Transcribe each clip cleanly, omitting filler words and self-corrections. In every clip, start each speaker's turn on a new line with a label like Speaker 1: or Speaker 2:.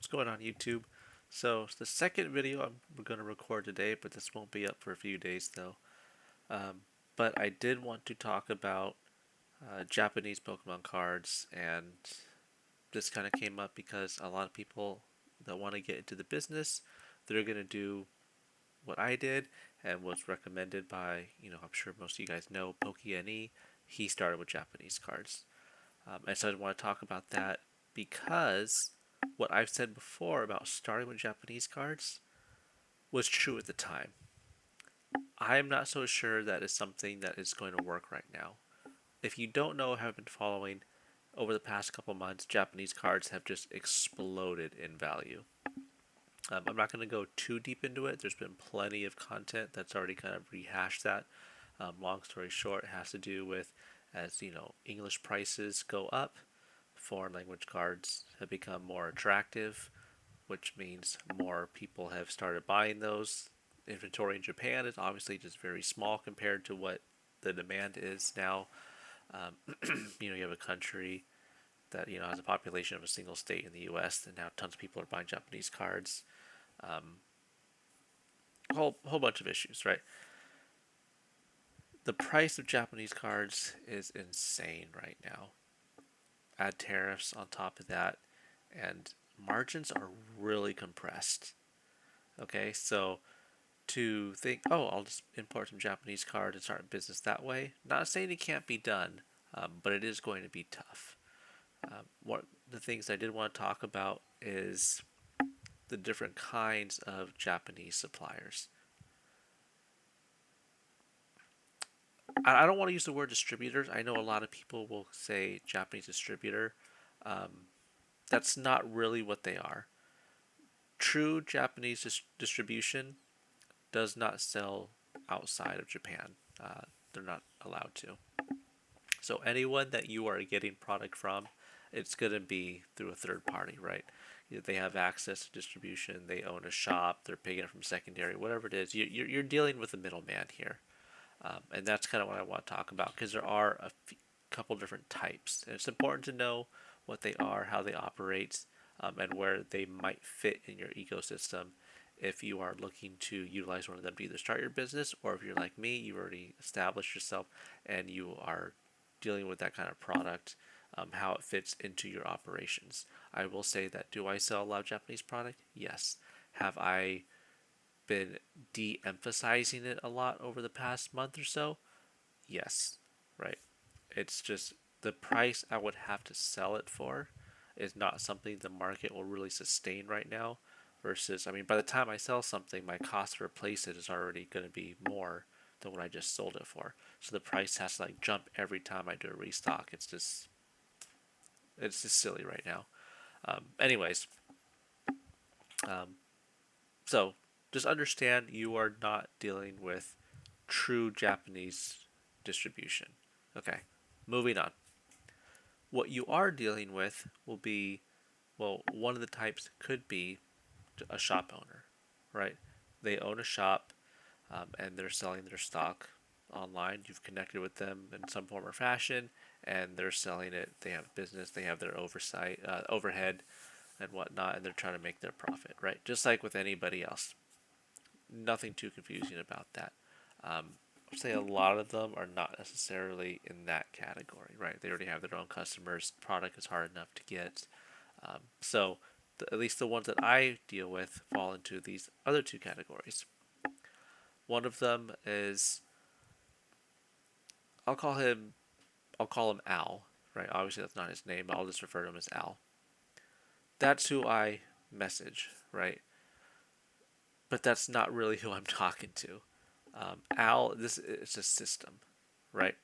Speaker 1: What's going on YouTube? So it's the second video we're going to record today, but this won't be up for a few days though. Um, but I did want to talk about Japanese Pokemon cards, and this kind of came up because a lot of people that want to get into the business, they're going to do what I did and was recommended by, I'm sure most of you guys know, PokeNE. He started with Japanese cards. And so I want to talk about that because what I've said before about starting with Japanese cards was true at the time. I am not so sure that is something that is going to work right now. If you don't know, have been following over the past couple months, Japanese cards have just exploded in value. I'm not going to go too deep into it. There's been plenty of content that's already kind of rehashed that. Long story short, it has to do with as English prices go up, foreign language cards have become more attractive, which means more people have started buying those. Inventory in Japan is obviously just very small compared to what the demand is now. You have a country that has a population of a single state in the U.S. and now tons of people are buying Japanese cards. A whole bunch of issues, right? The price of Japanese cards is insane right now. Add tariffs on top of that, and margins are really compressed. Okay, so to think, oh, I'll just import some Japanese cards and start a business that way. Not saying it can't be done, but it is going to be tough. One the things I did want to talk about is the different kinds of Japanese suppliers. I don't want to use the word distributors. I know a lot of people will say Japanese distributor. Um, that's not really what they are. True Japanese distribution does not sell outside of Japan. They're not allowed to. So anyone that you are getting product from, it's going to be through a third party, right? They have access to distribution. They own a shop. They're picking it from secondary, whatever it is. You're dealing with a middleman here, and that's kind of what I want to talk about because there are couple different types, and it's important to know what they are, how they operate, and where they might fit in your ecosystem if you are looking to utilize one of them to either start your business or if you're like me, you've already established yourself and you are dealing with that kind of product, how it fits into your operations. I will say that do I sell a lot of Japanese product? Yes. Have I been de emphasizing it a lot over the past month or so? Yes. Right. It's just the price I would have to sell it for is not something the market will really sustain right now. Versus, I mean, by the time I sell something, my cost to replace it is already going to be more than what I just sold it for. So the price has to like jump every time I do a restock. It's just silly right now. Anyways, um, so just understand you are not dealing with true Japanese distribution. Okay, moving on. What you are dealing with will be, well, one of the types could be a shop owner, right? They own a shop and they're selling their stock online. You've connected with them in some form or fashion, and they're selling it. They have a business, they have their overhead, and whatnot, and they're trying to make their profit, right? Just like with anybody else. Nothing too confusing about that. I'd say a lot of them are not necessarily in that category, right? They already have their own customers. Product is hard enough to get. So at least the ones that I deal with fall into these other two categories. One of them is I'll call him I'll call him Al, right? Obviously that's not his name, but I'll just refer to him as Al. That's who I message, right? But that's not really who I'm talking to. Al, this is a system, right?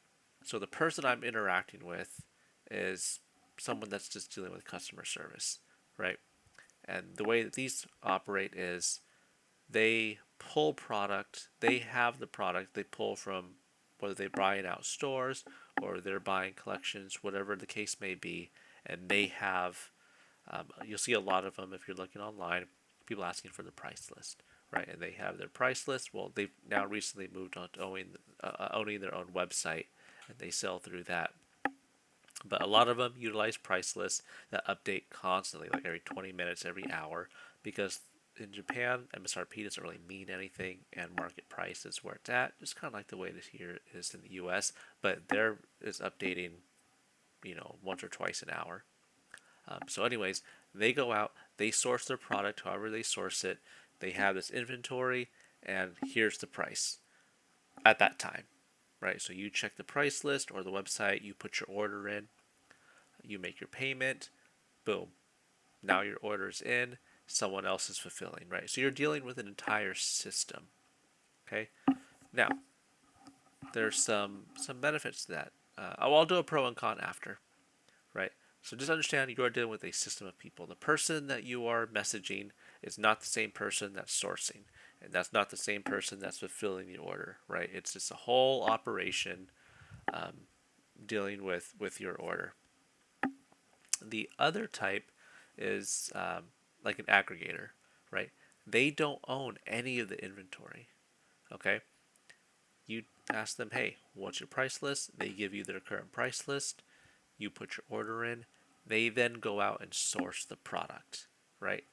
Speaker 1: So the person I'm interacting with is someone that's just dealing with customer service, right? And the way that these operate is they pull product, they have the product they pull from whether they're buying out stores or they're buying collections, whatever the case may be, and they have, you'll see a lot of them if you're looking online, people asking for the price list, right? And they have their price list. Well, they've now recently moved on to owning their own website, and they sell through that. But a lot of them utilize price lists that update constantly, like every 20 minutes, every hour, because in Japan, MSRP doesn't really mean anything, and market price is where it's at. Just kind of like the way it is here is in the U.S., but there is updating, once or twice an hour. So, anyways, they go out, they source their product, however they source it. They have this inventory, and here's the price at that time, right? So you check the price list or the website, you put your order in, you make your payment, boom. Now your order's in, someone else is fulfilling, right? So you're dealing with an entire system. Okay. Now there's some benefits to that. I'll do a pro and con after, right? So just understand you are dealing with a system of people. The person that you are messaging is not the same person that's sourcing, and that's not the same person that's fulfilling the order, right? It's just a whole operation dealing with your order. The other type is like an aggregator, right? They don't own any of the inventory. Okay, you ask them, hey, what's your price list? They give you their current price list. You put your order in. They then go out and source the product, right?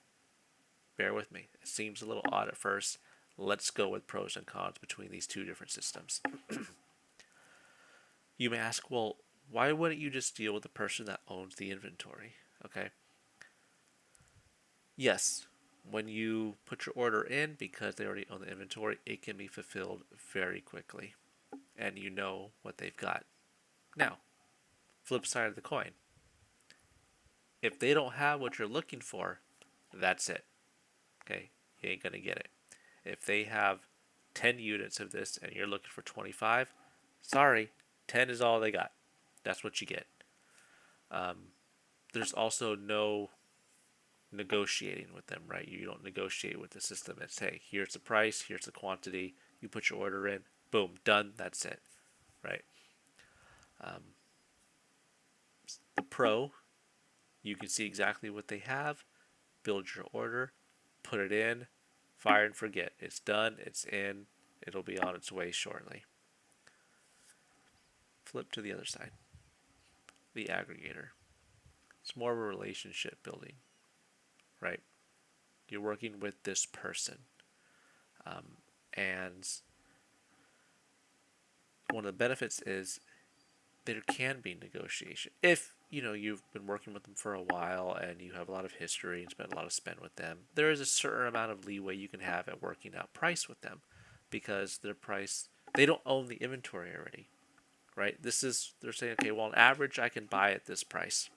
Speaker 1: Bear with me. It seems a little odd at first. Let's go with pros and cons between these two different systems. You may ask, well, why wouldn't you just deal with the person that owns the inventory? Okay. Yes, when you put your order in, because they already own the inventory, it can be fulfilled very quickly, and you know what they've got. Now, flip side of the coin, if they don't have what you're looking for, that's it. Okay, you ain't gonna get it. If they have 10 units of this and you're looking for 25, sorry, 10 is all they got. That's what you get. There's also no negotiating with them, right? You don't negotiate with the system. It's, hey, here's the price, here's the quantity. You put your order in, boom, done. That's it, right? The pro, you can see exactly what they have, build your order, put it in, fire and forget. It's done. It's in. It'll be on its way shortly. Flip to the other side. The aggregator. It's more of a relationship building, right? You're working with this person, and one of the benefits is there can be negotiation if you've been working with them for a while and you have a lot of history and spent a lot of spend with them. There is a certain amount of leeway you can have at working out price with them, because their price, they don't own the inventory already, right? They're saying, okay, well, on average I can buy at this price.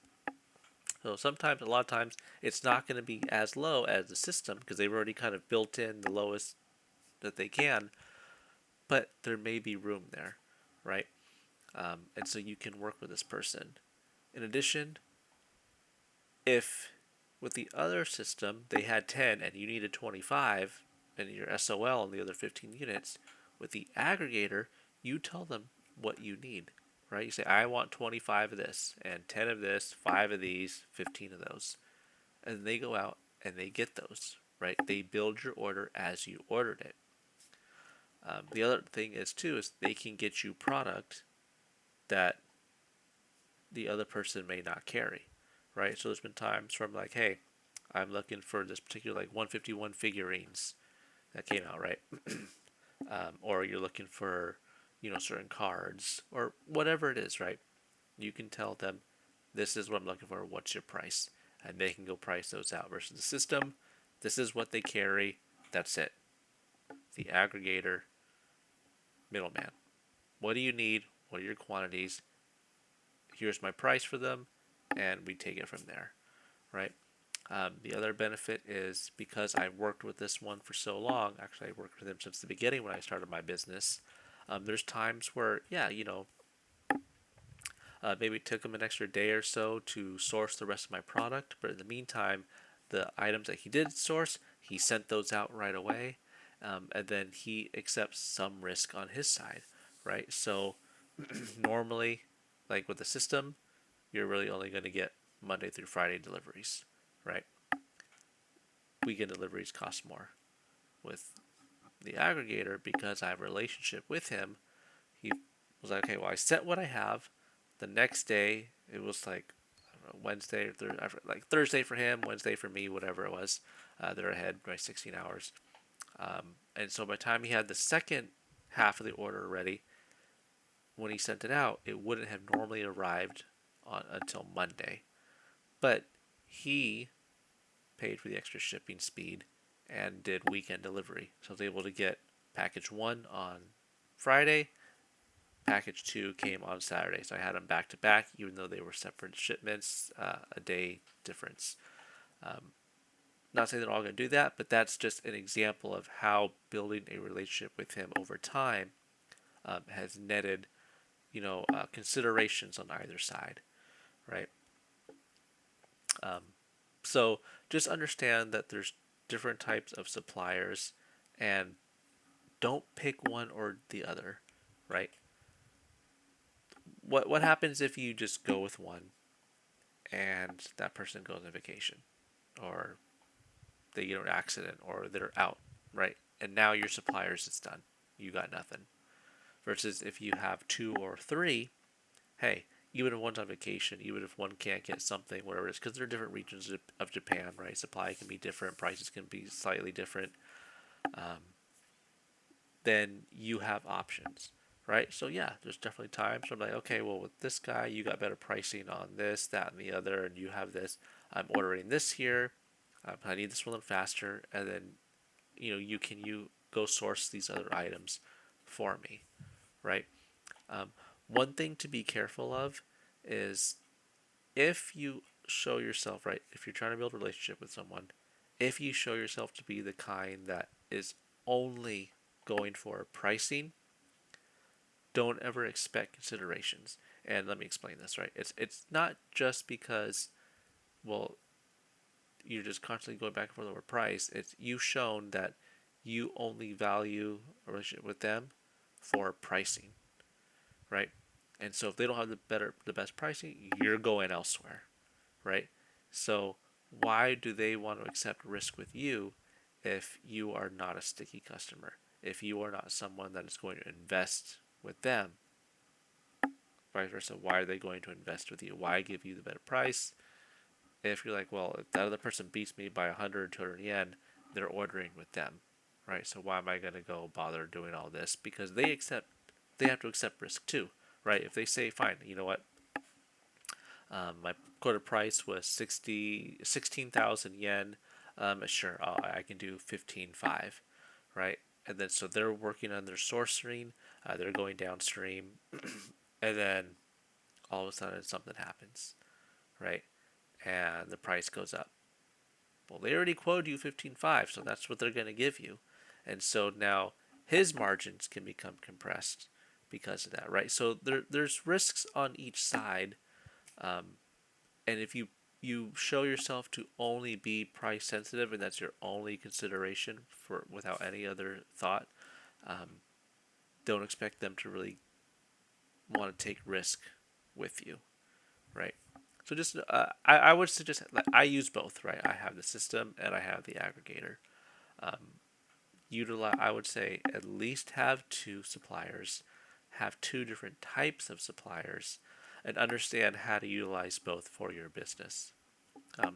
Speaker 1: So sometimes, a lot of times, it's not going to be as low as the system because they've already kind of built in the lowest that they can, but there may be room there, right? And so you can work with this person. In addition, if with the other system they had 10 and you needed 25 and your SOL and the other 15 units, with the aggregator, you tell them what you need, right? You say, I want 25 of this and 10 of this, 5 of these, 15 of those. And they go out and they get those, right? They build your order as you ordered it. The other thing is, too, is they can get you product that the other person may not carry, right? So there's been times where I'm like, hey, I'm looking for this particular like 151 figurines that came out, right? Or you're looking for, certain cards or whatever it is, right? You can tell them, this is what I'm looking for. What's your price? And they can go price those out versus the system. This is what they carry. That's it. The aggregator, middleman. What do you need? What are your quantities? Here's my price for them, and we take it from there, right? The other benefit is, because I've worked with this one for so long, actually I worked with him since the beginning when I started my business. There's times where, yeah, maybe it took him an extra day or so to source the rest of my product, but in the meantime, the items that he did source, he sent those out right away, and then he accepts some risk on his side, right? So normally, like with the system, you're really only going to get Monday through Friday deliveries, right? Weekend deliveries cost more. With the aggregator, because I have a relationship with him, he was like, okay, well, I sent what I have. The next day, it was like I don't know, Wednesday or like Thursday for him, Wednesday for me, whatever it was. They're ahead by 16 hours. And so by the time he had the second half of the order ready, when he sent it out, it wouldn't have normally arrived until Monday. But he paid for the extra shipping speed and did weekend delivery. So I was able to get package 1 on Friday, package 2 came on Saturday. So I had them back to back, even though they were separate shipments, a day difference. Not saying they're all going to do that, but that's just an example of how building a relationship with him over time has netted, considerations on either side, right? So just understand that there's different types of suppliers, and don't pick one or the other, right? What happens if you just go with one and that person goes on vacation, or they get in an accident, or they're out, right? And now your suppliers is done. You got nothing. Versus if you have 2 or 3, hey, even if one's on vacation, even if one can't get something, whatever it is, because there are different regions of Japan, right? Supply can be different, prices can be slightly different. Then you have options, right? So yeah, there's definitely times where I'm like, okay, well with this guy, you got better pricing on this, that, and the other, and you have this. I'm ordering this here. I need this one faster, and then you go source these other items for me, right? Um, One thing to be careful of is if you show yourself, right, if you're trying to build a relationship with someone, if you show yourself to be the kind that is only going for pricing, don't ever expect considerations. And let me explain this, right? It's not just because, well, you're just constantly going back and forth over price. It's you've shown that you only value a relationship with them for pricing, right? And so if they don't have the best pricing, you're going elsewhere, right? So why do they want to accept risk with you if you are not a sticky customer? If you are not someone that is going to invest with them, vice versa, why are they going to invest with you? Why give you the better price? If you're like, well, if that other person beats me by 100, 200 yen, they're ordering with them, right? So why am I going to go bother doing all this? Because they have to accept risk too, right? If they say, fine, you know what, my quoted price was 16,000 yen. Sure, I can do 15.5, right? And then so they're working on their sourcing, they're going downstream, and then all of a sudden something happens, right? And the price goes up. Well, they already quoted you 15.5, so that's what they're going to give you. And so now his margins can become compressed because of that, right? So there's risks on each side. And if you show yourself to only be price sensitive and that's your only consideration for without any other thought, don't expect them to really want to take risk with you, right? So just I would suggest like, I use both, right? I have the system and I have the aggregator. Utilize, I would say, at least have 2 suppliers, have 2 different types of suppliers, and understand how to utilize both for your business.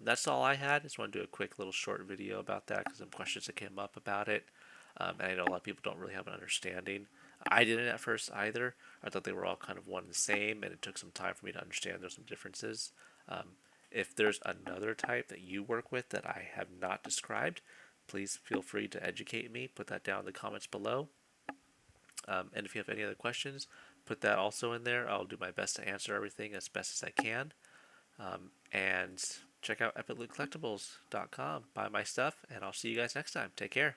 Speaker 1: That's all I had. Just want to do a quick little short video about that because some questions that came up about it. And I know a lot of people don't really have an understanding. I didn't at first either. I thought they were all kind of one and the same, and it took some time for me to understand there's some differences. If there's another type that you work with that I have not described, please feel free to educate me. Put that down in the comments below. And if you have any other questions, put that also in there. I'll do my best to answer everything as best as I can. And check out epiclootcollectibles.com. Buy my stuff, and I'll see you guys next time. Take care.